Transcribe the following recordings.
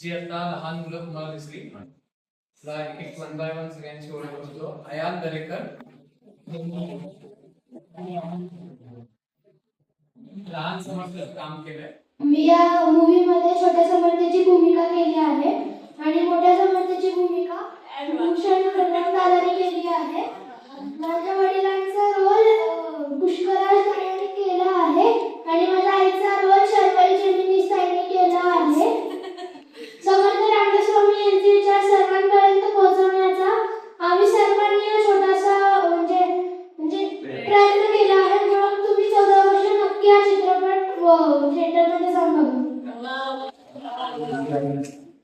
जी आता लहान मुलं तुम्हाला दिसली तुला एक वन बाय वन सगळ्यांची ओळख करतो. अयान दरेकर लहान समर्थक काम केलंय. मी या मूवी मध्ये छोट्या समर्थाची भूमिका केली आहे आणि मोठ्या समर्थाची भूमिका भूषण दादाने केली आहे. माझ्या वडिलांचा रोल पुष्कराज दादाने केला आहे आणि माझ्या आईचा रोल शर्वरी जमिनीस ताईने केला आहे. समर्थ रामदासस्वामी यांचे विचार सर्वांपर्यंत पोहोचवण्याचा आम्ही सर्वांनी हा छोटासा म्हणजे प्रयत्न केला आहे. म्हणून तुम्ही 14 वर्ष नक्की हा चित्रपट थिएटरमध्ये जाऊन बघा.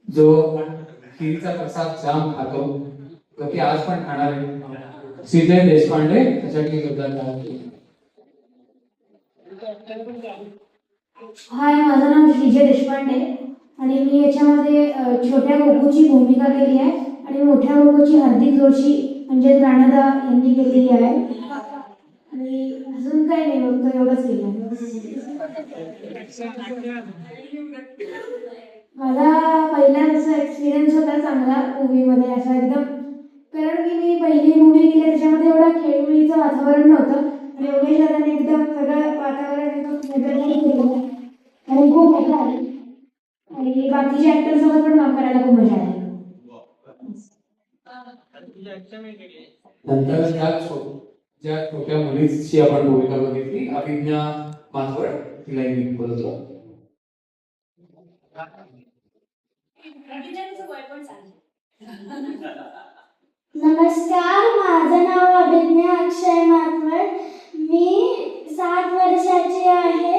जो खीरचा प्रसाद जाम खातो तो की आज पण खाणार आहे. सीधे देशपांडे त्यासाठी हाय, माझं नाव श्रीजय देशपांडे आणि मी याच्यामध्ये छोट्या गोगूची भूमिका केली आहे आणि मोठ्या गोगूची हार्दिक जोशी म्हणजे राणादा यांनी केलेली आहे. आणि अजून काही नाही, फक्त एवढंच केलं. मला पहिलाच एक्सपिरियन्स होता चांगला मूवीमध्ये असा एकदम, कारण की मी पहिली मूवी केली त्याच्यामध्ये एवढं खेळीमेळीचं वातावरण नव्हतं आणि योगेश दादाने एकदम सगळं वातावरण एकदम वेगळं केलं आणि खूप मजा आली आणि बाकीच्या ऍक्टर सोबत पण काम करायला खूप मजा आली. नंतर ज्या छोट्या मुलीची आपण भूमिका बघितली अभिज्ञा मानवड तिला मी बोलतो. नमस्कार, माझं नाव अभिज्ञा अक्षय मानवड. मी 7 वर्षाची आहे.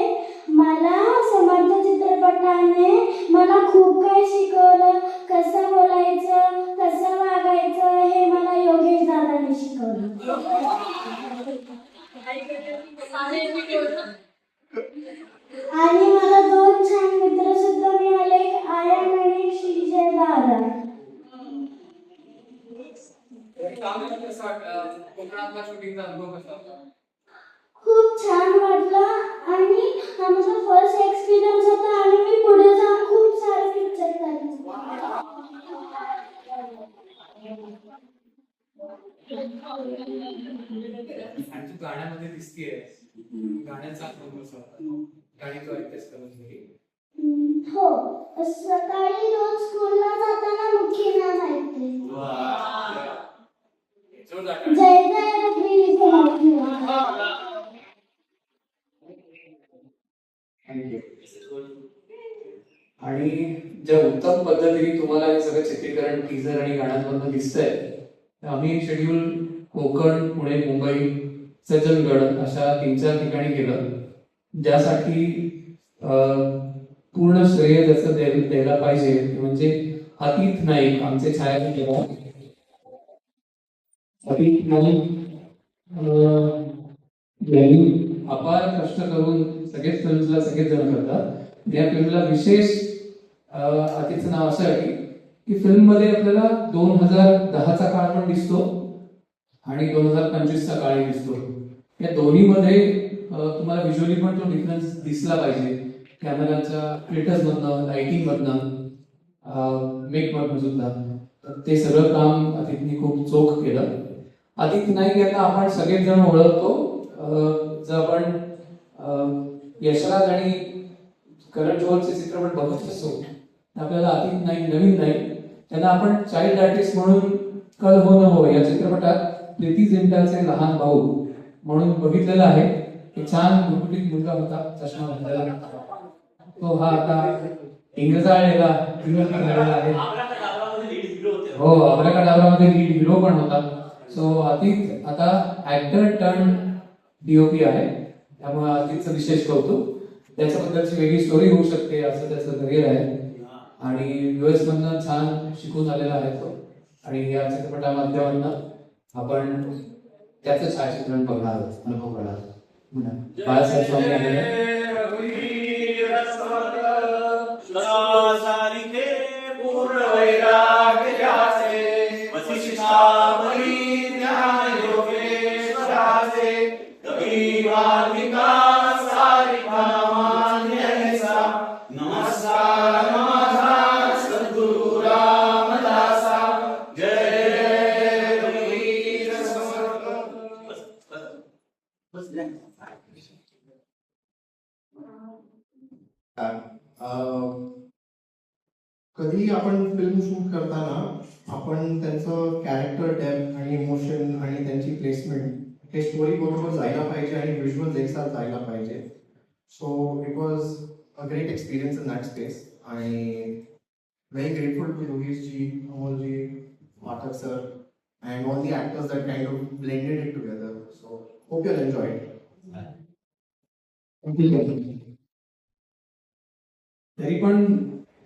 मला समर्थ चित्रपटाने मला खूप काही शिकवलं. कसं बोलायचं, कसं वागायचं हे मला योगेश दादाने शिकवलं. आणि मला 2 छान मित्र सुद्धा मिळाले, आयन आणि श्रीजय दादा. कोकणातला शूटिंगचा अनुभव कसा होता? खूप छान वाटलं आणि आमचा फर्स्ट एक्सपिरियन्स होता आणि मी पुढे जाऊन खूप सारे पिक्चर काढले. आणि तू गाण्यामध्ये दिसतीये, गाण्याचा अनुभव कसा होता? गाणी तू ऐकतेस का म्हणजे? हो, सकाळी रोज स्कूलला जाताना मुख्य नाम ऐकते. जय जय रघुवीर आणि ज्या उत्तम पद्धतीने तुम्हाला हे सगळं चित्रीकरण टीजर आणि गाण्यांमधून दिसतंय, आम्ही शेड्यूल कोकण, पुणे, मुंबई, सज्जनगड अशा 3-4 ठिकाणी केलं, ज्यासाठी पूर्ण श्रेय त्याचं द्यायला पाहिजे म्हणजे अतीत नाईक आमचे छायाचित्रकार अतीत नाईक यांनी अपार कष्ट करून सगळेच फिल्मला सगळेच जण करतात. या फिल्मला विशेष अतिथचं नाव असं आहे की फिल्म मध्ये आपल्याला 2010चा काळ पण दिसतो आणि 2025चा काळही दिसतो. या दोन्हीमध्ये तुम्हाला व्हिज्युअली पण तो डिफरन्स दिसला पाहिजे. कॅमेराच्या फिल्टर्स मधनं, लाइटिंग मधनं, मेक मधनं सुद्धा. ते सगळं काम अतिथने खूप चोख केलं. अतिथ नाईक यांना आपण सगळेच जण ओळखतो. जर आपण यशराज आणि करण जोहरचे चित्रपट बघत असतो आपल्याला अतिथ नाईक नवीन नाही, त्यांना आपण चाइल्ड आर्टिस्ट म्हणून कल हो न हो या चित्रपटात प्रीती जिंटाचे लहान भाऊ म्हणून बघितलेला आहे. एक छान गुटगुटीत मुलगा होता, चष्मा घातलेला. तो हा आता इंग्रजाळलेला आहे. हो, अब्राकडाब्रामध्ये लीड हिरो पण होता. सो अतिथ आता ऍक्टर टर्न डीओपी आहे, त्यामुळे अतिथचं विशेष कौतुक. त्याच्याबद्दलची वेगळी स्टोरी होऊ शकते असं त्याचं करिअर आहे आणि युएस मधनं छान शिकून आलेला आहे तो. आणि या चित्रपटा माध्यमातून आपण त्याचं छायाचित्रण बघणार आहोत, अनुभव करणार आहोत. बाळासाहेब स्वामी आलेले नमस्कार माझा कधी आपण फिल्म शूट करताना आपण त्यांचं कॅरेक्टर डेप्थ आणि इमोशन आणि त्यांची प्लेसमेंट हे स्टोरी बरोबर जायला पाहिजे आणि विज्युअल एकसाथ जायला पाहिजे. So it was a great experience in that space आणि very grateful to Yogesh ji, Amol ji, Pathak sir, and all the actors that kind of blended it together. So hope you'll enjoy it. ठीक आहे. तरी पण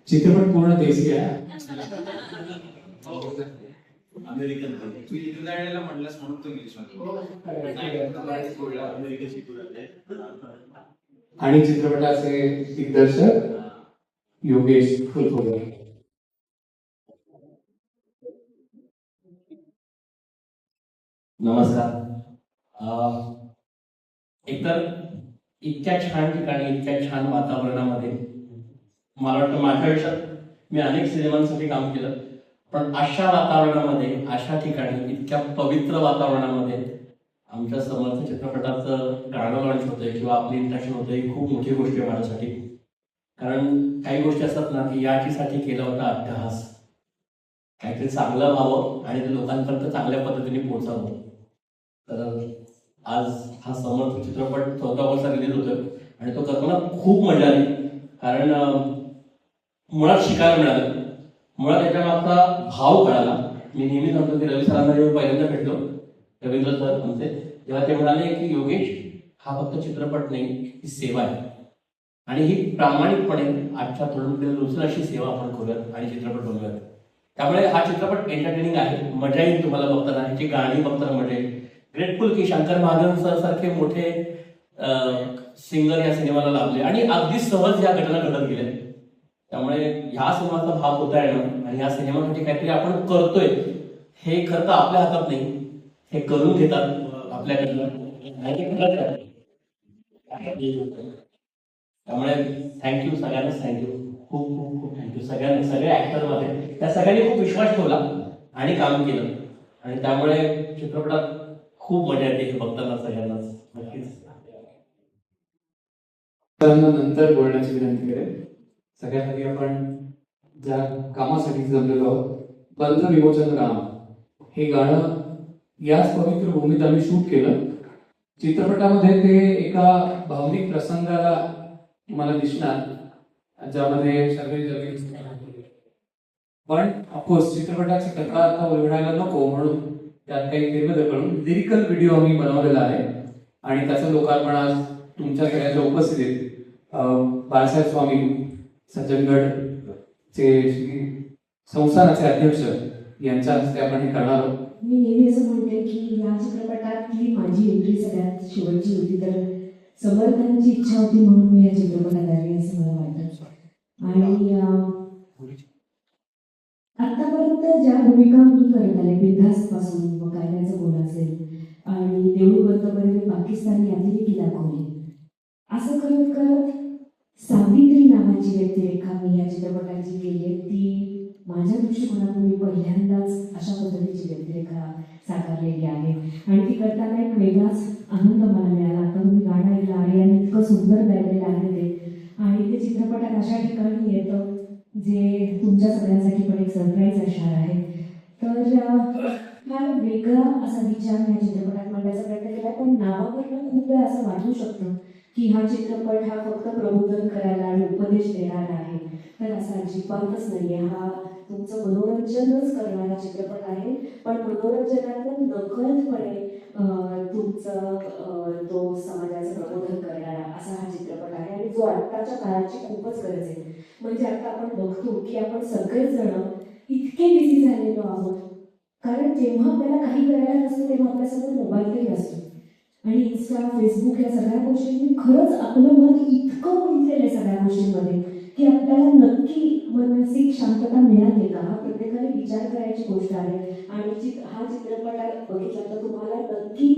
चित्रपट पूर्ण देशी आहे. American तू इंग्लंडला म्हटलंस म्हणून तो इंग्लिश आणि चित्रपटाचे दिग्दर्शक योगेश फुलफुले. नमस्कार. एकतर इतक्या छान ठिकाणी इतक्या छान वातावरणामध्ये मला वाटतं माझ्या आयुष्यात मी अनेक सिनेमांसाठी काम केलं, पण अशा वातावरणामध्ये अशा ठिकाणी इतक्या पवित्र वातावरणामध्ये आमच्या समर्थ चित्रपटाचं गाणं लॉन्च होतंय किंवा आपली इंट्रॅक्शन होतंय ही खूप मोठी गोष्ट आहे माझ्यासाठी. कारण काही गोष्टी असतात ना की याच्यासाठी केला होता अट्टहास, काहीतरी चांगलं व्हावं आणि ते लोकांपर्यंत चांगल्या पद्धतीने पोहोचावं. तर आज हा समर्थ चित्रपट 14 वर्षा रिलीज होतोय आणि तो करताना खूप मजा आली. कारण मुळात शिकायला मिळालं, मुळात याच्या मागचा भाव कळाला. मी नेहमी सांगतो की रवी सरांना जेव्हा पहिल्यांदा भेटलो, रवींद्र सर आमचे, तेव्हा ते म्हणाले की योगेश हा फक्त चित्रपट नाही, ही सेवा आहे आणि ही प्रामाणिकपणे आजच्या तरुण पिढीला अशी सेवा आपण करूयात आणि चित्रपट बनवूयात. त्यामुळे हा चित्रपट एंटरटेनिंग आहे, मजा येईल तुम्हाला बघताना, ह्याची गाणी बघताना मजा येईल. ग्रेटफुल की शंकर महादेवन सर सारखे मोठे सिंगर या सिनेमाला लाभले आणि अगदी सहज या घटना घडत गेल्या. त्यामुळे ह्या सिनेमाचा भाग होता आहे ना, आणि ह्या सिनेमासाठी काहीतरी आपण करतोय हे खरं तर आपल्या हातात नाही, हे करून घेतात आपल्याकडनं. त्यामुळे थँक्यू सगळ्यांनाच, थँक्यू, खूप खूप खूप थँक्यू सगळ्यांना, सगळ्या ऍक्टरमध्ये त्या सगळ्यांनी खूप विश्वास ठेवला आणि काम केलं आणि त्यामुळे चित्रपटात खूप मजा येते हे बघताना सगळ्यांनाच. नक्कीच नंतर बोलण्याची विनंती करेल. सगळ्यात आधी आपण ज्या कामासाठी जमलेलो आहोत, बंध विमोचन राम हे गाणं याच पवित्र भूमीत आम्ही शूट केलं. चित्रपटामध्ये ते एका भावनिक प्रसंगाला मला दिसणार, ज्यामध्ये सगळे जमीन, पण ऑफकोर्स चित्रपटाची कथा आता उलगडायला नको म्हणून त्यात काही फेरबदल करून लिरिकल व्हिडिओ आम्ही बनवलेला आहे आणि त्याचं लोकार्पण आज तुमच्या सगळ्यांच्या उपस्थितीत बाळासाहेब स्वामी सज्जनगडचे संस्थानाचे अध्यक्ष यांच्या हस्ते आपण हे करणार आहोत. मी नेहमी असं म्हणते की या चित्रपटातली माझी एंट्री सगळ्यात शेवटची होती, तर समर्थांची इच्छा होती म्हणून मी या चित्रपटात आली असं मला वाटतं. आणि आतापर्यंत ज्या भूमिका मी करत आले, बिनधास्त पासून मग कायद्याचं बोल असेल आणि देऊळ बंदपर्यंत पाकिस्तानी अतिरेकी दाखवली, असं करत करत सावित्री नावाची व्यक्तिरेखा मी या चित्रपटाची केली आहे. ती माझ्या दृष्टिकोनातून मी पहिल्यांदाच अशा पद्धतीची व्यक्तिरेखा साकारलेली आहे आणि ती करताना एक वेगळाच आनंद मला मिळाला. आता मी गाणं ऐकलं आणि इतकं सुंदर गायलेलं आहे ते, आणि ते चित्रपटात अशा ठिकाणी येतं जे तुमच्या सगळ्यांसाठी पण एक सरप्राईज असणार आहे. तर फार वेगळा असा विचार या चित्रपटात मांडण्याचा प्रयत्न केला, पण नावावरनं खूप वेळा असं वाटू शकतं की हा चित्रपट हा फक्त प्रबोधन करायला आणि उपदेश देणारा आहे, तर असं अजिबातच नाही आहे. हा तुमचं मनोरंजनच करणारा चित्रपट आहे, पण मनोरंजनातून नकळतपणे तुमचं तो समाजाचं प्रबोधन करणारा असा हा चित्रपट आहे आणि जो आत्ताच्या काळाची खूपच गरज आहे. म्हणजे आता आपण बघतो की आपण सगळेच जण इतके बिझी झालेलो आहोत, कारण जेव्हा आपल्याला काही करायला नसतं तेव्हा आपल्यासमोर मोबाईल तरी असतो आणि इन्स्टा, फेसबुक या सगळ्या गोष्टींनी खरंच आपलं मन इतकं गुंतलेलं आहे सगळ्या गोष्टींमध्ये की आपल्याला नक्की मानसिक शांतता मिळाली का, हा प्रत्येकाने विचार करायची गोष्ट आहे. आणि हा चित्रपट बघितला तर तुम्हाला नक्की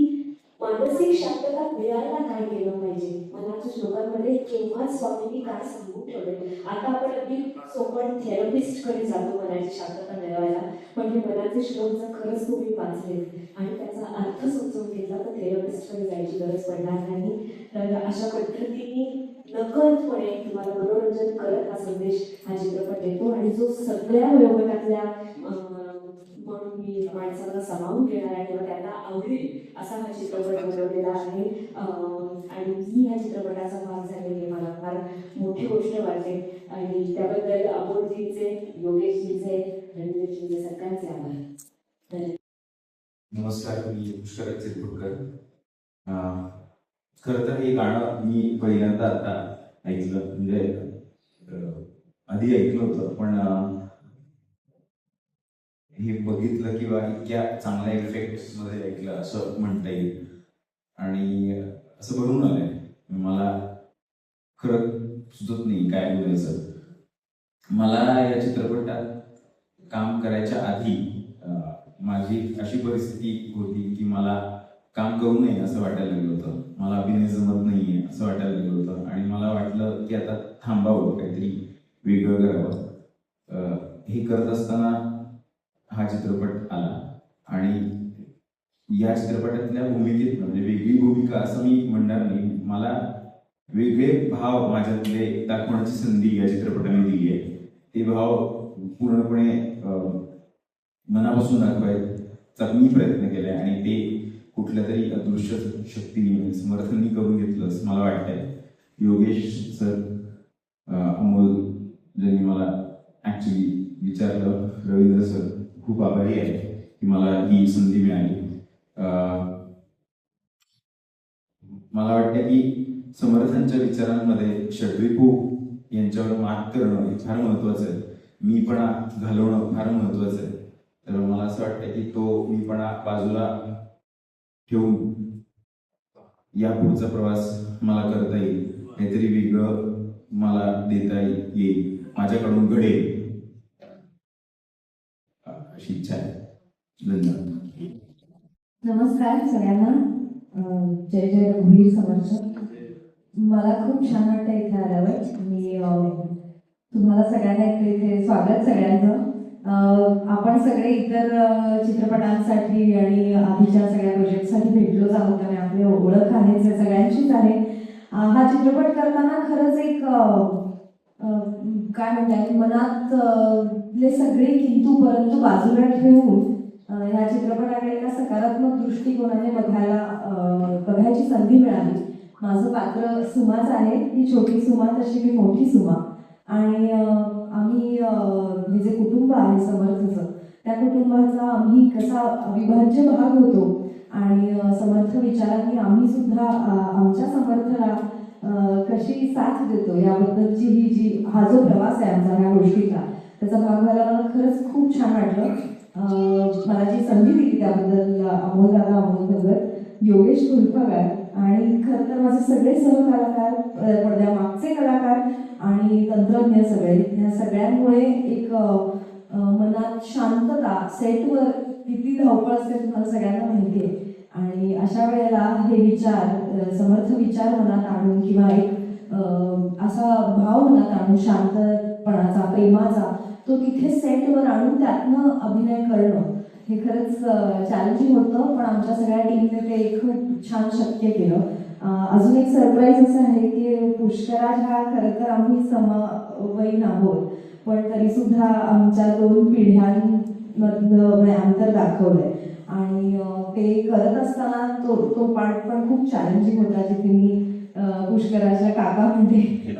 मानसिक शांतता मिळायला काय केलं पाहिजे, मनाच्या श्लोकांमध्ये केव्हाच स्वामींनी काय सांगून ठेवले. आता आपण अगदी सोबत थेरपिस्टकडे जातो मनाची शांतता मिळवायला, पण हे मनाचे श्लोक जर खरंच तुम्ही वाचले आणि त्याचा अर्थ समजून घेतला तर थेरपिस्टकडे जायची गरज पडणार नाही. तर अशा पद्धतीने नकळतपणे तुम्हाला मनोरंजन करत हा संदेश हा चित्रपट देतो आणि जो सगळ्या वयोगटातल्या म्हणून मी माणसाला सामावून घेणारा किंवा त्यांना आवडेल असा हा चित्रपट बनवलेला आहे. आणि मी ह्या चित्रपटाचा भाग झालेली मला फार मोठी गोष्ट वाटते आणि त्याबद्दल अमोलजींचे, योगेशजींचे, रणवीरजींचे सगळ्यांचे आभार. नमस्कार, मी पुष्कर चिरकुटकर. खरं तर हे गाणं मी पहिल्यांदा आता ऐकलं, म्हणजे आधी ऐकलं होतं, पण हे बघितलं किंवा इतक्या चांगल्या इफेक्ट मध्ये ऐकलं असं म्हणता येईल. आणि असं भरून आलंय, मला खरं सुचत नाही काय बोलायचं. मला या चित्रपटात काम करायच्या आधी माझी अशी परिस्थिती होती की मला काम करू नये असं वाटायला लागलं होतं, मला अभिनय जमत नाहीये असं वाटायला लागलं होतं आणि मला वाटलं की आता थांबावं, काहीतरी वेगळं करावं. हे करत असताना हा चित्रपट आला आणि या चित्रपटातल्या भूमिकेत म्हणजे वेगळी भूमिका असं मी म्हणणार नाही, मला वेगळे भाव माझ्यातले दाखवण्याची संधी या चित्रपटाने दिली आहे. ते भाव पूर्णपणे मनापासून दाखवायचा मी प्रयत्न केलाय आणि ते कुठल्या तरी अदृश्य शक्तीने समर्थननी करून घेतलं असं मला वाटतंय. योगेश सर, अमोल ज्यांनी मला ऍक्च्युली विचारलं, रवींद्र सर, खूप आभारी आहे की मला ही संधी मिळाली. मला वाटतं की समर्थांच्या विचारांमध्ये षड्रिपू यांच्यावर मात करणं हे फार महत्वाचं आहे, मीपणा घालवणं फार महत्वाचं आहे. तर मला असं वाटतं की तो मीपणा बाजूला ठेवून या पुढचा प्रवास मला करता येईल, काहीतरी वेगळं मला देता येईल, माझ्याकडून घडेल अशी इच्छा आहे. धन्यवाद. नमस्कार सगळ्यांना. जय जय रघुवीर समर्थ. मला खूप छान वाटतं इथे आल्यावर. मी तुम्हाला सगळ्यांना इथे स्वागत सगळ्यांचं. आपण सगळे इतर चित्रपटांसाठी आणि आधीच्या सगळ्या प्रोजेक्टसाठी भेटलोच आहोत आणि आपली ओळख आहे सगळ्यांचीच आहे. हा चित्रपट करताना खरंच एक काय म्हणतात, मनातले सगळे किंतु परंतु बाजूला ठेवून ह्या चित्रपटाकडे एका सकारात्मक दृष्टिकोनाने बघायची संधी मिळाली. माझं पात्र सुमाच आहे, ती छोटी सुमा तशी मी मोठी सुमा. आणि आम्ही हे जे कुटुंब आहे समर्थचं, त्या कुटुंबाचा आम्ही कसा अविभाज्य भाग होतो आणि समर्थ विचारांनी आम्ही सुद्धा आमच्या समर्थला कशी साथ देतो याबद्दलची हा जो प्रवास आहे आमचा ह्या गोष्टीचा, त्याचा भाग व्हायला मला खरंच खूप छान वाटलं. मला जी संधी दिली त्याबद्दल अमोलदादा, अमोल नगर, योगेश कुलपगार आणि खरं तर माझे सगळे सहकलाकार, पडद्यामागचे कलाकार आणि तंत्रज्ञ सगळे, ह्या सगळ्यांमुळे एक मनात शांतता, सेटवर किती धावपळ असते तुम्हाला सगळ्यांना माहिती आहे. आणि अशा वेळेला हे विचार, समर्थ विचार मनात आणून किंवा एक असा भाव मनात आणून शांतपणाचा, प्रेमाचा, तो तिथे सेटवर आणून त्यातनं अभिनय करणं हे खरंच चॅलेंजिंग होतं, पण आमच्या सगळ्या टीमने ते खूप छान शक्य केलं. अजून एक सरप्राईज असं आहे की पुष्कराज हा खरं तर आम्ही समवयीन आहोत, पण तरी सुद्धा आमच्या 2 पिढ्यांमधलं अंतर दाखवलंय आणि ते करत असताना तो पार्ट पण खूप चॅलेंजिंग होता, जिथे मी पुष्कराजला काका म्हणते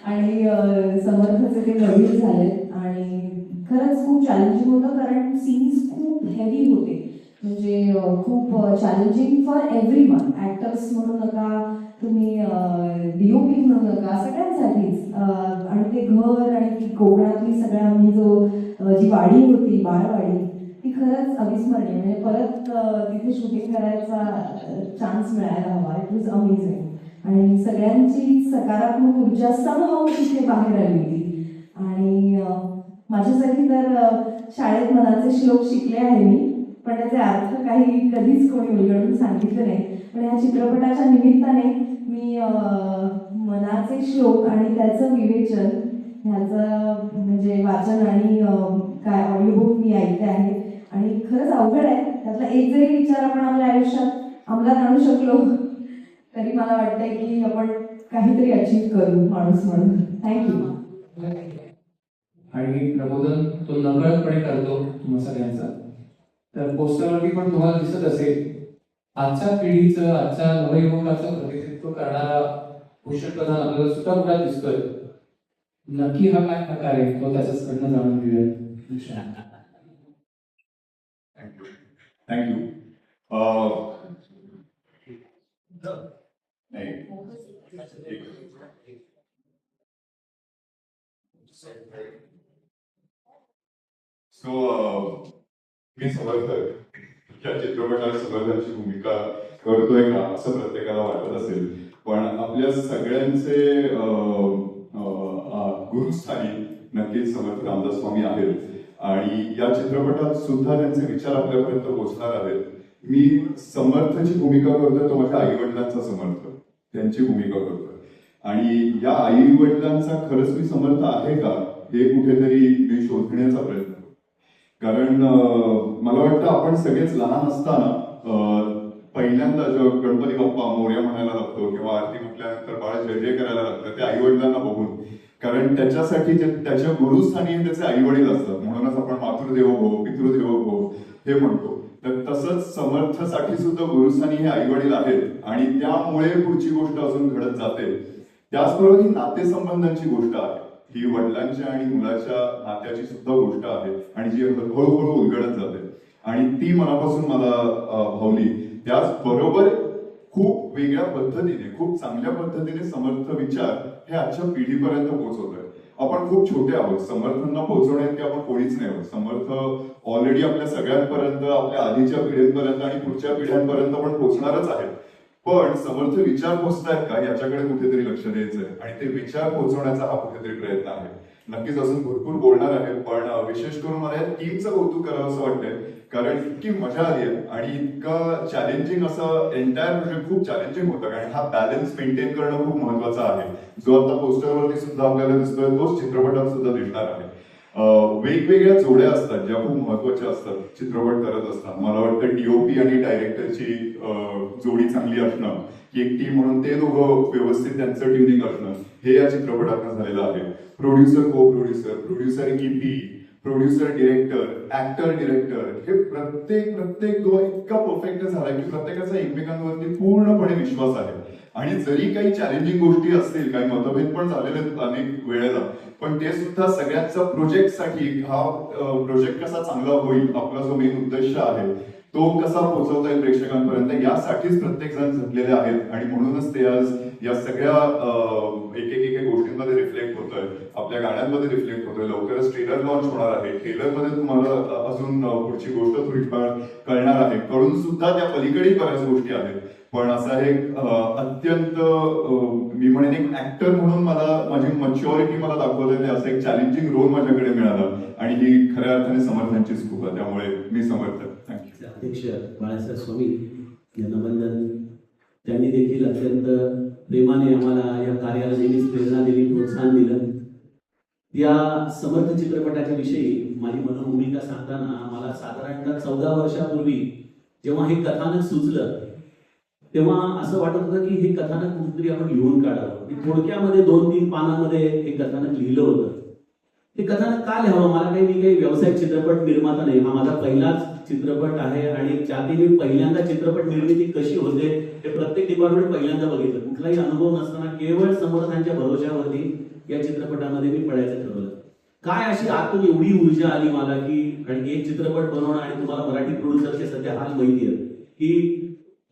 आणि समर्थचे ते वडील झाले आणि खरंच खूप चॅलेंजिंग होतं, कारण सीन्स खूप हेवी होते, म्हणजे खूप चॅलेंजिंग फॉर एव्हरीवन. ऍक्टर्स म्हणू नका तुम्ही, डीओपी म्हणू नका, सगळ्यांसाठीच. आणि ते घर आणि ती कोकणातली सगळ्या आम्ही जी वाडी होती, बाळवाडी, ती खरंच अविस्मरणीय. म्हणजे परत तिथे शूटिंग करायचा चान्स मिळायला हवा. इट वॉज अमेझिंग आणि सगळ्यांची सकारात्मक ऊर्जा समभाव तिथे बाहेर आली होती. आणि माझ्यासाठी तर शाळेत मनाचे श्लोक शिकले आहे मी, पण त्याचे अर्थ काही कधीच कोणी उलगडून सांगितलं नाही. पण ह्या चित्रपटाच्या निमित्ताने मी मनाचे श्लोक आणि त्याचं विवेचन ह्याचं म्हणजे वाचन आणि काय ऑडिओबुक मी ऐकते आहे आणि खरंच अवघड आहे. त्यातला एक जरी विचार आपण आपल्या आयुष्यात अंमलात आणू शकलो तरी मला वाटतंय की आपण काहीतरी अचीव करू माणूस म्हणून. थँक्यू. आणि प्रबोधन तो नकळतपणे करतो तुम्हा सगळ्यांचा. तर पोस्टरवरती पण तुम्हाला दिसत असेल आजच्या पिढीचं, आजच्या नवयुवकाचं प्रतिनिधित्व करणारा भूषण प्रधान आपल्याला सुद्धा कुठे दिसतोय. नक्की हा काय प्रकार आहे तो त्याच्याच कडनं जाणून घेऊया. थँक्यू. मी समर्थक या चित्रपटात समर्थांची भूमिका करतोय का असं प्रत्येकाला वाटत असेल, पण आपल्या सगळ्यांचे गुरुस्थानी नक्कीच समर्थ रामदास स्वामी आहेत आणि या चित्रपटात सुद्धा त्यांचे विचार आपल्यापर्यंत पोहोचणार आहेत. मी समर्थची भूमिका करतोय तो माझ्या आई वडिलांचा समर्थ, त्यांची भूमिका करतोय आणि या आई वडिलांचा खरंच मी समर्थ आहे का हे कुठेतरी मी शोधण्याचा प्रयत्न करतो. कारण मला वाटतं आपण सगळेच लहान असताना पहिल्यांदा जेव्हा गणपती बाप्पा मोरया म्हणायला लागतो किंवा आरती म्हटल्यानंतर बाळ जय जय करायला लागतं ते आई वडिलांना बघून, कारण त्याच्यासाठी त्याच्या गुरुस्थानी त्याचे आई वडील असतात. म्हणूनच आपण मातृदेवो भव पितृदेवो भव हे म्हणतो. तर तसंच समर्थसाठी सुद्धा गुरुस्थानी हे आई वडील आहेत आणि त्यामुळे पुढची गोष्ट अजून घडत जाते. त्याचबरोबर ही नातेसंबंधांची गोष्ट आहे, ही वडिलांच्या आणि मुलाच्या नात्याची सुद्धा गोष्ट आहे आणि जी हळूहळू उलगडत जाते आणि ती मनापासून मला भावली. त्याचबरोबर खूप वेगळ्या पद्धतीने, खूप चांगल्या पद्धतीने समर्थ विचार हे आजच्या पिढीपर्यंत पोहोचवतोय. आपण खूप छोटे आहोत, समर्थांना पोहोचवण्यात की आपण कोणीच नाही आहोत. समर्थ ऑलरेडी आपल्या सगळ्यांपर्यंत, आपल्या आधीच्या पिढ्यांपर्यंत आणि पुढच्या पिढ्यांपर्यंत पण पोहोचणारच आहेत. पण समर्थ विचार पोहोचतायत का याच्याकडे कुठेतरी लक्ष द्यायचंय आणि ते विचार पोहोचवण्याचा हा कुठेतरी प्रयत्न आहे. नक्कीच अजून भरपूर बोलणार आहे, पण विशेष करून मला या टीमचं कौतुक करावं असं वाटतंय, कारण इतकी मजा आली आहे आणि इतका चॅलेंजिंग असं एंटायर प्रोजेक्ट खूप चॅलेंजिंग होतं आणि हा बॅलन्स मेंटेन करणं खूप महत्वाचं आहे. जो आता पोस्टरवरती सुद्धा आपल्याला दिसतोय तोच चित्रपटात सुद्धा दिसणार आहे. वेगवेगळ्या जोड्या असतात ज्या खूप महत्वाच्या असतात चित्रपट करत असतात. मला वाटतं डीओपी आणि डायरेक्टरची जोडी चांगली असणं, की एक टीम म्हणून ते दोघं व्यवस्थित त्यांचं ट्युनिंग असणं हे या चित्रपटातनं झालेलं आहे. प्रोड्युसर, को producer, producer EP, producer director, actor director हे प्रत्येक तो इतका परफेक्ट झाला की प्रत्येकाचा एकमेकांवरती पूर्णपणे विश्वास आहे. आणि जरी काही चॅलेंजिंग गोष्टी असतील, काही मतभेद पण झालेले अनेक वेळेला, पण ते सुद्धा सगळ्यांचा प्रोजेक्टसाठी हा प्रोजेक्ट कसा चांगला होईल, आपला जो मेन उद्देश आहे तो कसा पोहोचवता येईल प्रेक्षकांपर्यंत, यासाठीच प्रत्येक जण झटलेले आहेत आणि म्हणूनच ते आज या सगळ्या एक गोष्टींमध्ये रिफ्लेक्ट होतोय, आपल्या गाण्यांमध्ये रिफ्लेक्ट होतोय. लवकरच ट्रेलर लॉन्च होणार आहे. ट्रेलरमध्ये तुम्हाला अजून पुढची गोष्ट थोडीफार कळणार आहे. कळून सुद्धा त्या पलीकडे बऱ्याच गोष्टी आहेत. पण असा एक अत्यंत मी म्हणेन एक ऍक्टर म्हणून मला माझी मच्युरिटी मला दाखवते ते असं एक चॅलेंजिंग रोल माझ्याकडे मिळाला आणि ही खऱ्या अर्थाने समर्थांचीच खूप आहे. त्यामुळे मी समर्थक. थँक्यू. अध्यक्ष बाळासाहेब स्वामी यांना वंदन. त्यांनी देखील अत्यंत प्रेमाने आम्हाला या कार्याला नेहमीच प्रेरणा दिली, प्रोत्साहन दिलं. या समर्थ चित्रपटाच्या विषयी माझी मनोभूमिका सांगताना मला साधारणतः 14 वर्षापूर्वी जेव्हा हे कथानक सुचलं तेव्हा असं वाटत होतं की हे कथानक कुठेतरी आपण लिहून काढावं. मी थोडक्यामध्ये 2-3 पानामध्ये हे कथानक लिहिलं होतं. हे कथानक का लिहावं? मला मी काही व्यावसायिक चित्रपट निर्माता नाही, हा माझा पहिलाच चित्रपट आहे आणि त्यातही मी पहिल्यांदा चित्रपट निर्मिती कशी होते हे प्रत्येक डिपार्टमेंट पहिल्यांदा बघितलं. कुठलाही अनुभव नसताना केवळ समर्थांच्या भरोश्यावरती या चित्रपटामध्ये मी पडायचं ठरवलं. काय अशी आतून एवढी ऊर्जा आली मला की एक चित्रपट बनवणं, आणि तुम्हाला मराठी प्रोड्युसरचे सध्या हाल माहिती आहे की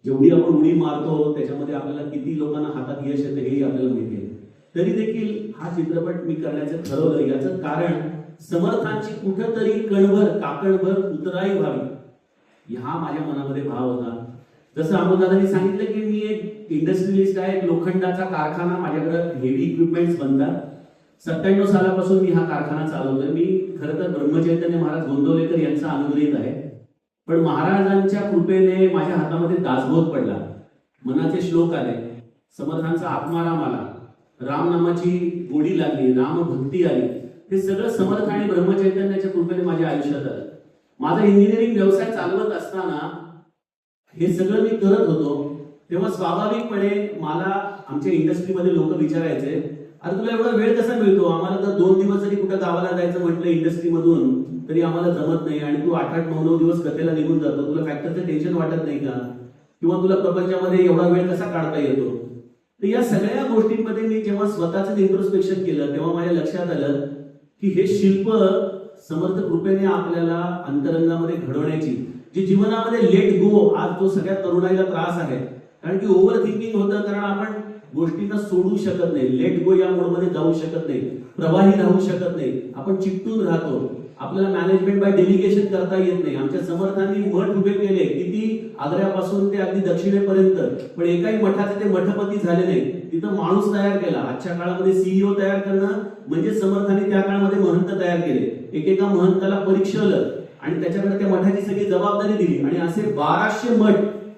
जेवढी आपण उडी मारतो त्याच्यामध्ये आपल्याला किती लोकांना हातात यश येतं हेही आपल्याला माहिती आहे. तरी देखील हा चित्रपट मी करण्याचं ठरवलं. याचं कारण समर्थांची कुठंतरी कणभर काकणभर उतराई व्हावी हा माझ्या मनामध्ये भाव होता. जसं अमोलदादांनी सांगितलं की मी एक इंडस्ट्रियलिस्ट आहे, एक लोखंडाचा कारखाना, माझ्याकडे हेवी इक्विपमेंट्स बनतात. 97 सालापासून मी हा कारखाना चालवतोय. मी खरं तर ब्रह्मचैतन्य महाराज गोंदवलेकर यांचा अनुग्रहित आहे, पण महाराजांच्या कृपेने माझ्या हातामध्ये दासबोध पडला, मनाचे श्लोक आले, समर्थांचा आत्माराम आला, रामनामाची गोडी लागली, रामभक्ती आली. हे सगळं समर्थ आणि ब्रह्मचैतन्याच्या कृपेने माझ्या आयुष्यात आलं. माझा इंजिनिअरिंग व्यवसाय चालवत असताना हे सगळं मी करत होतो. तेव्हा स्वाभाविकपणे मला आमच्या इंडस्ट्रीमध्ये लोक विचारायचे, अरे तुला एवढा वेळ कसा मिळतो, आम्हाला तर 2 दिवस जरी कुठं गावाला जायचं म्हटलं इंडस्ट्रीमधून तरी आम्हाला जमत नाही, आणि तू 8-8, 9-9 दिवस कथेला निघून जातो, तुला फॅक्टरचं टेन्शन वाटत नाही का, किंवा तुला प्रपंचामध्ये एवढा वेळ कसा काढता येतो. तर या सगळ्या गोष्टींमध्ये मी जेव्हा स्वतःच इंट्रोस्पेक्शन केलं तेव्हा माझ्या लक्षात आलं की हे शिल्प समर्थ कृपेने आपल्याला अंतरंगामध्ये घडवण्याची, जी जीवनामध्ये लेट गो, आज जो सगळ्या तरुणाईला त्रास आहे, कारण की ओव्हर थिंकिंग होतं, कारण आपण गोष्टींना सोडू शकत नाही, लेट गो या मोडमध्ये जाऊ शकत नाही, प्रवाही राहू शकत नाही, आपण चिकटून राहतो, आपल्याला मॅनेजमेंट बाय डेलिगेशन करता येत नाही. आमच्या समर्थांनी मठ उभे केले, किती आग्र्यापासून ते अगदी दक्षिणेपर्यंत, पण एकाही मठाचे ते मठपती झाले नाही. तिथं माणूस तयार केला. आजच्या काळामध्ये सीईओ तयार करणं म्हणजे समर्थांनी त्या काळामध्ये महंत तयार केले, एकेका महंताला परीक्षलं आणि त्याच्याकडे त्या मठाची सगळी जबाबदारी दिली आणि असे 1200 मठ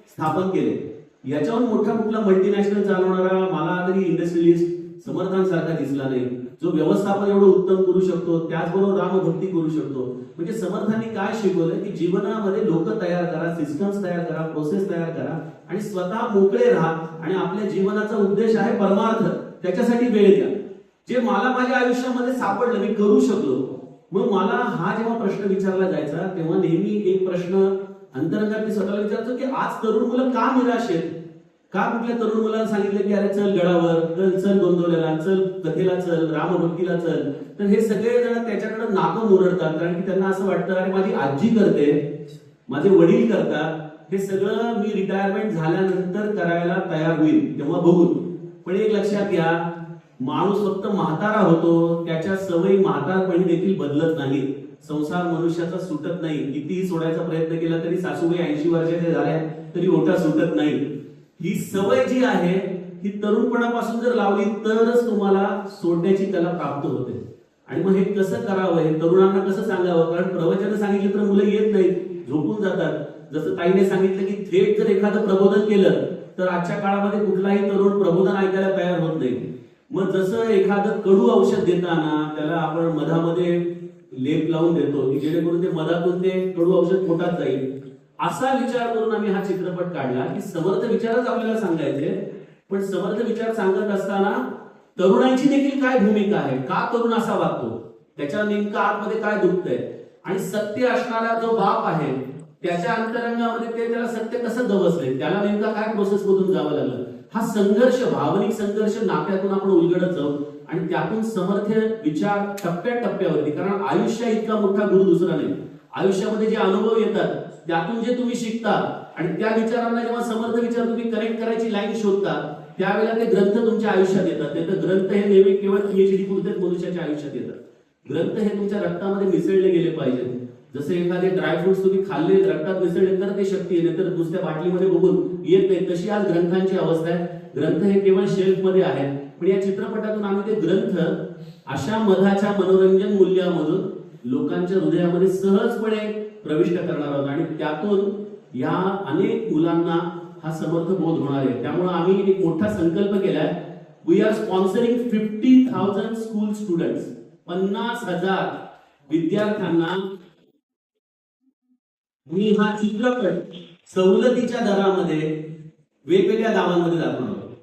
स्थापन केले. याच्यावर मोठा कुठला मल्टीनॅशनल चालवणारा मला तरी इंडस्ट्रियलिस्ट समर्थांसारखा दिसला नाही, जो व्यवस्थापन एवढं उत्तम करू शकतो, त्याचबरोबर रामभक्ती करू शकतो. म्हणजे समर्थांनी काय शिकवलं की जीवनामध्ये लोक तयार करा, सिस्टम्स तयार करा, प्रोसेस तयार करा आणि स्वतः मोकळे राहा, आणि आपल्या जीवनाचा उद्देश आहे परमार्थ, त्याच्यासाठी वेळ द्या. जे मला माझ्या आयुष्यामध्ये सापडलं, मी करू शकलो. मग मला हा जेव्हा प्रश्न विचारला जायचा तेव्हा नेहमी एक प्रश्न अंतरंगात मी स्वतःला विचारतो की आज तरुण मुलं का निराश आहेत, का कुठल्या तरुण मुलाला सांगितलं की अरे चल गडावर, चल गोंदवल्याला, चल कथेला, चल रामभक्तीला चल, तर हे सगळे जण त्याच्याकडे नाकं मुरडतात, कारण की त्यांना असं वाटतं अरे माझी आजी करते, माझे वडील करतात, हे सगळं मी रिटायरमेंट झाल्यानंतर करायला तयार होईल तेव्हा बघून. पण एक लक्षात घ्या, माणूस फक्त म्हातारा होतो, त्याच्या सवयी म्हातारपणी देखील बदलत नाही. संसार मनुष्याचा सुटत नाही, कितीही सोडायचा प्रयत्न केला तरी सासूबाई 80 वर्षाच्या झाल्या तरी ओटा सुटत नाही. ही सवय जी आहे ही तरुणपणापासून जर लावली तरच तुम्हाला सोडण्याची कला प्राप्त होते. आणि मग हे कसं करावं, हे तरुणांना कसं सांगावं, कारण प्रवचन सांगितलं तर मुलं येत नाहीत, झोपून जातात. जसं ताईने सांगितलं की थेट जर एखादं प्रबोधन केलं तर आजच्या काळामध्ये कुठलाही तरुण प्रबोधन ऐकायला तयार होत नाही. मग जसं एखादं कडू औषध देताना त्याला आपण मधामध्ये लेप लावून देतो की जेणेकरून ते मधातून ते कडू औषध पोटात जाईल, असा विचार करून आम्ही हा चित्रपट काढला की समर्थ विचारच आपल्याला सांगायचे. पण समर्थ विचार सांगत असताना तरुणांची देखील काय भूमिका आहे, का तरुण असा वागतो, त्याच्या नेमका आतमध्ये काय दुखतंय, आणि सत्य असणारा जो बाप आहे त्याच्या अंतरंगामध्ये ते त्याला सत्य कसं गवसलंय, त्याला नेमका काय प्रोसेस मधून जावं लागलं, हा संघर्ष, भावनिक संघर्ष नात्यातून आपण उलगडत जाऊ आणि त्यातून समर्थ विचार टप्प्यावरती, कारण आयुष्य इतका मोठा गुरु दुसरा नाही. आयुष्यामध्ये जे अनुभव येतात त्यातून जे तुम्ही शिकता आणि त्या विचारांना जेव्हा समर्थ विचार तुम्ही कनेक्ट करायची लाईन शोधता त्यावेळेला ते ग्रंथ तुमच्या आयुष्यात येतात. नाही तर ग्रंथ हे नेहमी केवळ PhD पुरतेच मनुष्याच्या आयुष्यात येतात. ग्रंथ हे तुमच्या रक्तामध्ये मिसळले गेले पाहिजे. जसे एखादे ड्रायफ्रुट्स तुम्ही खाल्ले, रक्तात मिसळले तर ते शक्ती येते, तर नुसत्या बाटलीमध्ये बघून येत नाही. तशी आज ग्रंथांची अवस्था आहे. ग्रंथ हे केवळ शेल्फ मध्ये आहेत. पण या चित्रपटातून आम्ही ते ग्रंथ अशा मधाच्या मनोरंजन मूल्यामधून लोकांच्या हृदयामध्ये सहजपणे प्रविष्ट करणार आहोत आणि त्यातून या अनेक मुलांना हा समर्थ बोध होणार आहे. त्यामुळे आम्ही एक मोठा संकल्प केलाय. We are sponsoring 50,000 school students, 50,000 विद्यार्थ्यांना मी हा चित्रपट सवलतीच्या दरामध्ये वेगवेगळ्या गावांमध्ये दाखवणार आहोत.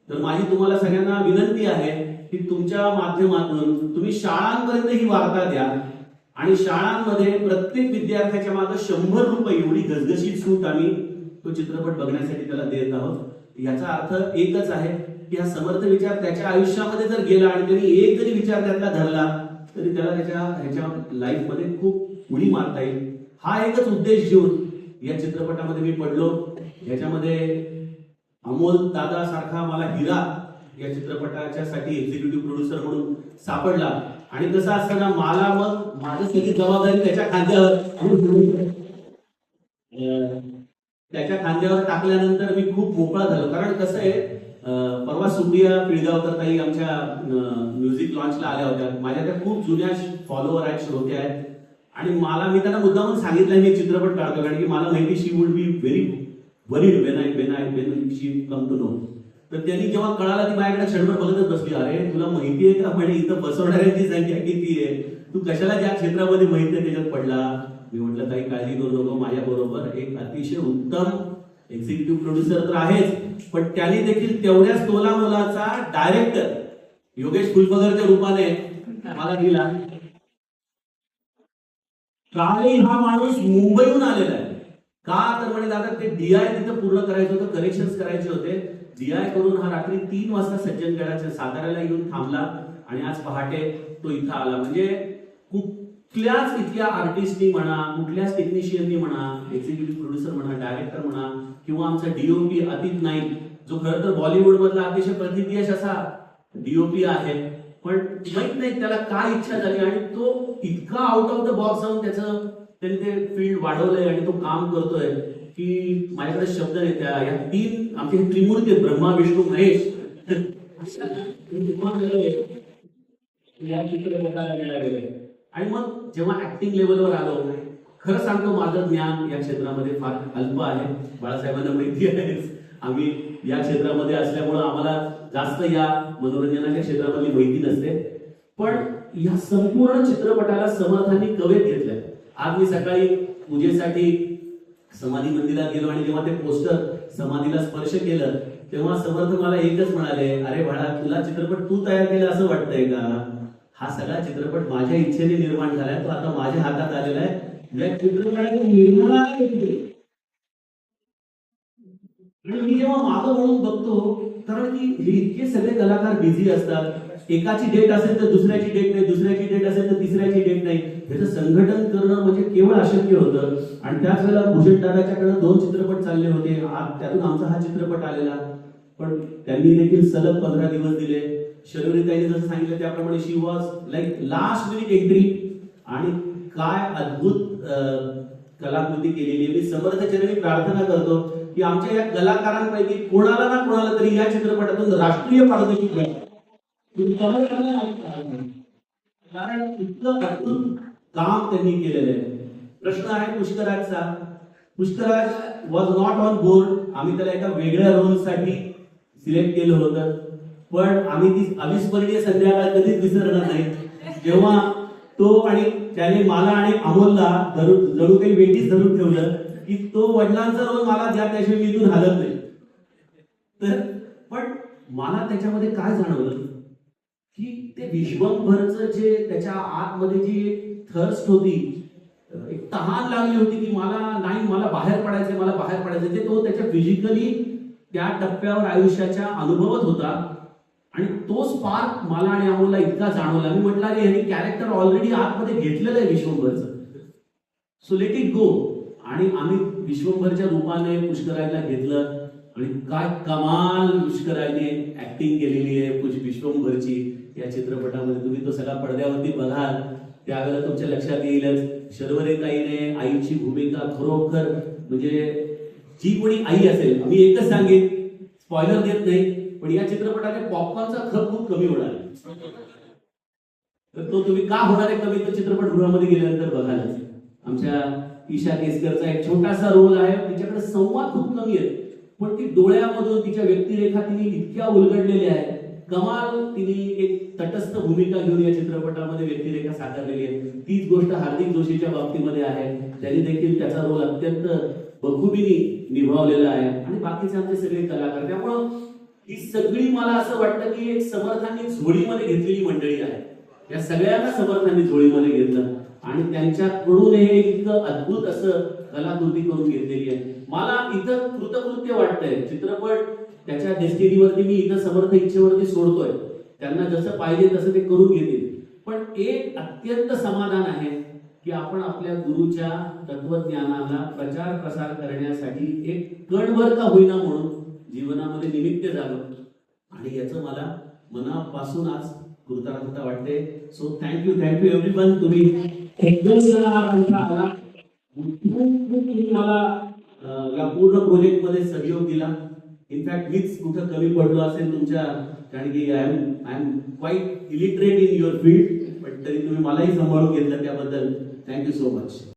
तर माझी तुम्हाला सगळ्यांना विनंती आहे की तुमच्या माध्यमातून तुम्ही शाळांपर्यंत ही वार्ता द्या आणि शाळांमध्ये प्रत्येक विद्यार्थ्याच्या मागे 100 रुपये एवढी घसघशीत सूट आम्ही तो चित्रपट बघण्यासाठी त्याला देत आहोत. याचा अर्थ एकच आहे की हा समर्थ विचार त्याच्या आयुष्यामध्ये जर गेला आणि त्यांनी एक जरी विचार त्यातला धरला तरी त्याला ह्याच्या लाईफ मध्ये खूप उडी मारता येईल. हा एकच उद्देश घेऊन या चित्रपटामध्ये मी पडलो. याच्यामध्ये अमोल दादा सारखा मला हिरा या चित्रपटाच्या साठी एक्झिक्युटिव्ह प्रोड्युसर म्हणून सापडला आणि कसं असताना मला मग माझं सगळी जबाबदारी त्याच्या खांद्यावर टाकल्यानंतर मी खूप मोकळा झालो. कारण कसं आहे, परवा सुप्रिया पिळगावकर ताई आमच्या म्युझिक लॉन्चला आल्या होत्या. माझ्या त्या खूप जुन्या फॉलोअर आहेत, श्रोते आहेत आणि मी त्यांना मुद्दामून सांगितलं मी चित्रपट काढतो कारण की मला माहिती she would be very worried when she come to know. तर त्यांनी जेव्हा कळाला ती माझ्याकडे क्षणभर बघतच बसली. अरे तुला माहिती आहे का म्हणे इथं बसवणाऱ्यांची संख्या किती आहे, तू कशाला ज्या क्षेत्रामध्ये माहिती आहे त्याच्यात पडला. मी म्हटलं काही काळजी करू नको, माझ्या बरोबर एक अतिशय उत्तम एक्झिक्युटिव्ह प्रोड्युसर तर आहेच, पण त्यांनी देखील तेवढ्याच तोला मोलाचा डायरेक्टर योगेश फुलपगरच्या रूपाने मला दिला. कालही हा माणूस मुंबईहून आलेला आहे. का तर म्हणे दादा ते DI तिथं पूर्ण करायचं होतं, करेक्शन्स करायचे होते. DI करून हा रात्री 3 वाजता सज्जनगडाच्या साताऱ्याला येऊन थांबला आणि आज पहाटे तो इथं आला. म्हणजे कुठल्याच इथल्या आर्टिस्टनी म्हणा, कुठल्याच टेक्निशियननी म्हणा, एक्झिक्युटिव्ह प्रोड्युसर म्हणा, डायरेक्टर म्हणा, किंवा आमचा DOP अतित नाईक जो खरं तर बॉलिवूड मधला अतिशय प्रतियश असा DOP आहे, पण माहित नाही त्याला काय इच्छा झाली आणि तो इतका आउट ऑफ द बॉक्स जाऊन त्याने ते फील्ड वाढवलंय आणि तो काम करतोय की माझ्याकडे शब्द नाही. त्या या 3 आमचे हे त्रिमूर्ती आहेत, ब्रह्मा विष्णू महेश. या चित्रपटाला मिळालेलं आहे. आणि मग जेव्हा ऍक्टिंग लेवलवर आलो, खरं सांगतो माझं ज्ञान या क्षेत्रामध्ये फार अल्प आहे. बाळासाहेबांना माहिती आहे, आम्ही या क्षेत्रामध्ये असल्यामुळं आम्हाला जास्त या मनोरंजनाच्या क्षेत्रामधली माहिती नसते. पण या संपूर्ण चित्रपटाला समर्थांनी कवेत घेतलंय. आज मी सकाळी पूजेसाठी समाधी मंदिरात गेलो आणि जेव्हा ते पोस्टर समाधीला स्पर्श केलं तेव्हा समर्थ मला एकच म्हणाले, अरे बाळा तुला चित्रपट तू तयार केला असं वाटतंय का? हा सगळा चित्रपट माझ्या इच्छेने निर्माण झालाय, तो आता माझ्या हातात आलेला आहे. या चित्रपटाचे निर्माण आणि मी जेव्हा मागं वळून बघतो, कारण की हे इतके सगळे कलाकार बिझी असतात. एकाची डेट असेल तर दुसऱ्याची डेट नाही, दुसऱ्याची डेट असेल तर तिसऱ्याची डेट नाही. ह्याचं संघटन करणं म्हणजे केवळ अशक्य होतं. आणि त्याच वेळेला भूषण दादाच्याकडे 2 चित्रपट चालले होते, त्यातून आमचा हा चित्रपट आलेला. पण त्यांनी देखील सलग 15 दिवस दिले. शर्वरीताईने जसं सांगितलं त्याप्रमाणे she was like last minute entry. आणि काय अद्भुत कलाकृती केलेली आहे. मी समर्थ चरणी प्रार्थना करतो की आमच्या या कलाकारांपैकी कोणाला ना कोणाला तरी या चित्रपटातून राष्ट्रीय पारितोषिक मिळेल. कारण इतकं अद्भुत काम त्यांनी केलेलं आहे. प्रश्न आहे पुष्कराजचा. Pushkaraj was not on board. आम्ही त्याला एका वेगळ्या रोलसाठी सिलेक्ट केलं होतं, पण आम्ही ती अविस्मरणीय संध्याकाळ कधीच विसरणार नाही जेव्हा तो आणि त्याने मला आणि अमोलला जणू काही वेगळीच धरून ठेवलं की तो वडिलांचा रोल मला द्या, त्याशिवाय मी इथून हलत नाही. तर पण मला त्याच्यामध्ये काय जाणवलं की ते विश्वंभरचं जे त्याच्या आतमध्ये जी थर्स्ट होती, एक तहान लागली होती की मला बाहेर पडायचंय, मला बाहेर पडायचंय. ते तो त्याच्या फिजिकली त्या टप्प्यावर आयुष्याच्या अनुभवत होता आणि तो स्पार्क मला आणि अमोलला इतका जाणवला. मी म्हटलं अरे ह्यानी कॅरेक्टर ऑलरेडी आतमध्ये घेतलेलं आहे विश्वंभरचं, सो लेट इट गो. आणि आम्ही विश्वंभरच्या रूपाने पुष्कराजला घेतलं आणि काय कमाल पुष्कराजने ऍक्टिंग केलेली आहे विश्वंभरची या चित्रपटामध्ये. तुम्ही तो सगळा पडद्यावरती बघाल त्यावेळेला तुमच्या लक्षात येईलच. शर्वरीताईने आईची भूमिका खरोखर म्हणजे जी कोणी आई असेल, मी एकच सांगेन, स्पॉइलर देत नाही, पण या चित्रपटाने पॉपकॉर्नचा खप खूप कमी होणार आहे. तर तो तुम्ही का होणार आहे कमी, तो चित्रपटगृहामध्ये गेल्यानंतर बघालच. आमच्या ईशा केसकरचा एक छोटासा रोल आहे, तिच्याकडे संवाद खूप कमी आहे, पण ती डोळ्यामधून तिच्या व्यक्तिरेखा तिने इतक्या उलगडलेल्या आहेत. कमाल तिने एक तटस्थ भूमिका घेऊन या चित्रपटामध्ये व्यक्तिरेखा साकारलेली आहे. तीच गोष्ट हार्दिक जोशीच्या बाबतीमध्ये आहे. त्यांनी देखील त्याचा रोल अत्यंत बखुबीने निभावलेला आहे आणि बाकीचे आमचे सगळे कलाकार. त्यामुळं ही सगळी मला असं वाटतं की एक समर्थांनी झोळीमध्ये घेतलेली मंडळी आहे. या सगळ्यांना समर्थांनी झोळीमध्ये घेतलं आणि त्यांच्याकडून हे इतकं अद्भुत असं कलाकृती करून घेतलेली आहे. मला इथं कृतकृत्य वाटतंय. चित्रपट त्याच्या डेस्टिनीवरती मी इथं समर्थ इच्छेवरती सोडतोय, त्यांना जसं पाहिजे तसं ते करून घेतील. पण एक अत्यंत समाधान आहे की आपण आपल्या गुरुच्या तत्वज्ञानाला प्रचार प्रसार करण्यासाठी एक कणभर का होईना म्हणून जीवनामध्ये निमित्त झालो आणि याचं मला मनापासून आज कृतज्ञता वाटते. So thank you everyone. तुम्ही एकदम आला, मला या पूर्ण प्रोजेक्ट मध्ये सहयोग दिला. इनफॅक्ट मीच कुठं कमी पडलो असेल तुमच्या, कारण की I am quiet illiterate in your field, पण तरी तुम्ही मलाही सांभाळून घेतलं त्याबद्दल थँक्यू सो मच.